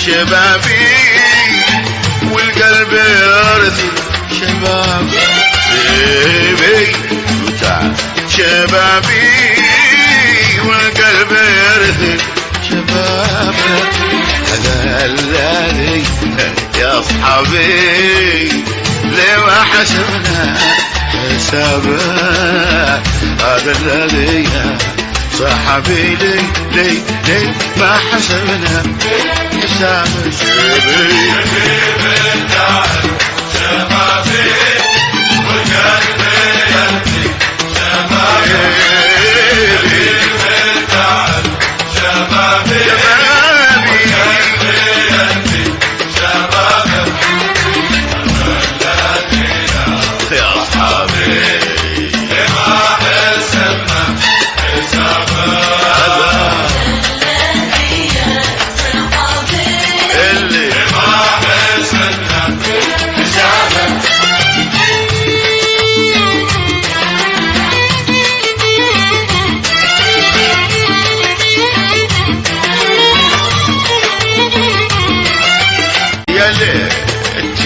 شبابي والقلب يرثي شبابي شبابي والقلب يرثي شبابي هذا الذي يا اصحابي لما حسبنا حسابه هذا الذي صاحبي لي ما حسبنا حسابه شبابي شبابي والقلب يرثي شبابي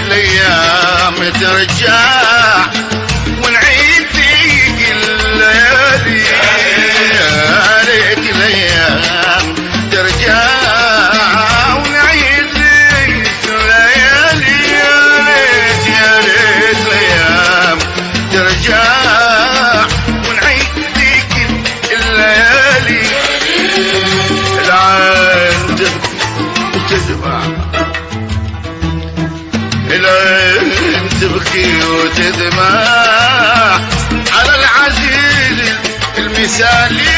الايام ترجع ونعيد ذيك الليالي يا ريت الايام ترجع ونعيد ذيك الليالي يا ريت الايام ترجع ونعيد ذيك الليالي العين تدمع العين تبكي وتدمع على العزيز المثالي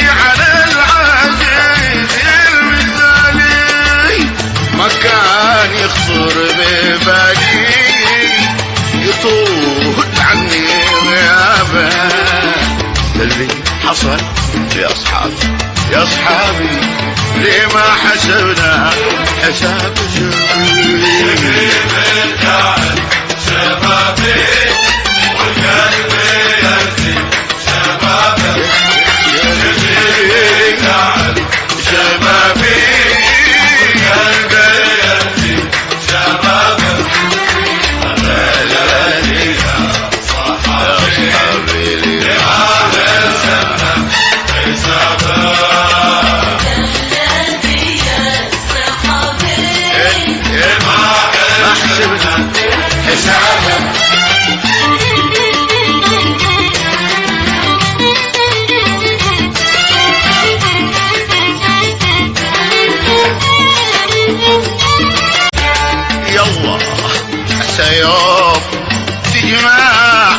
على العزيز المثالي ما كان يخطر ببالي يطول عني غيابه اللي حصل يا اصحابي ليه ما حسبنا حساب شبابي شبابي والقلب يرثي شبابي شبابي والقلب يرثي شبابي الذي صاحبي لما حسبنا حسابه يلا سيوم تجمع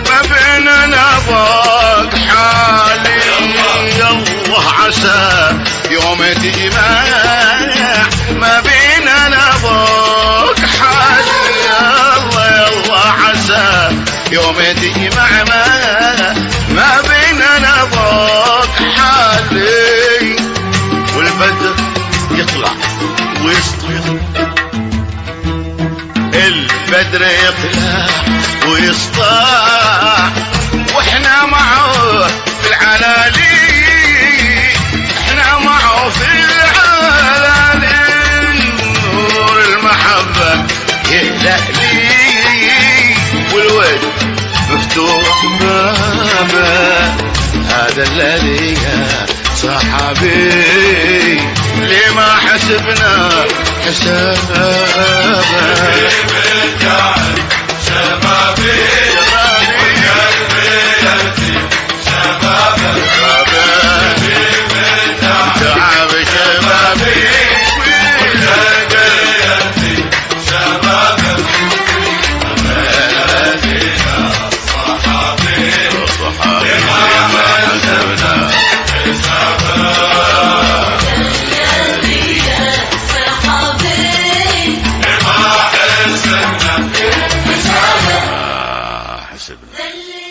ما بيننا ضاق حالي يلا عسى يوم تجمع ما بيننا ضاق حالي يلا عسى يوم تجمع ما بيننا ضاق حالي والبدر يطلع ويسطع البدر يطلع ويسطع واحنا معه في العلالي احنا معه في العلالي نور المحبة يهلألي والوجه مفتوح بابه هذا الذي يا صاحبي ليه ما حسبنا حسابه شبابي والقلب يرثي شبابه تعب شبابي والقلب يرثي شبابه الذي صحابي لما حسبنا حسابه حسبنا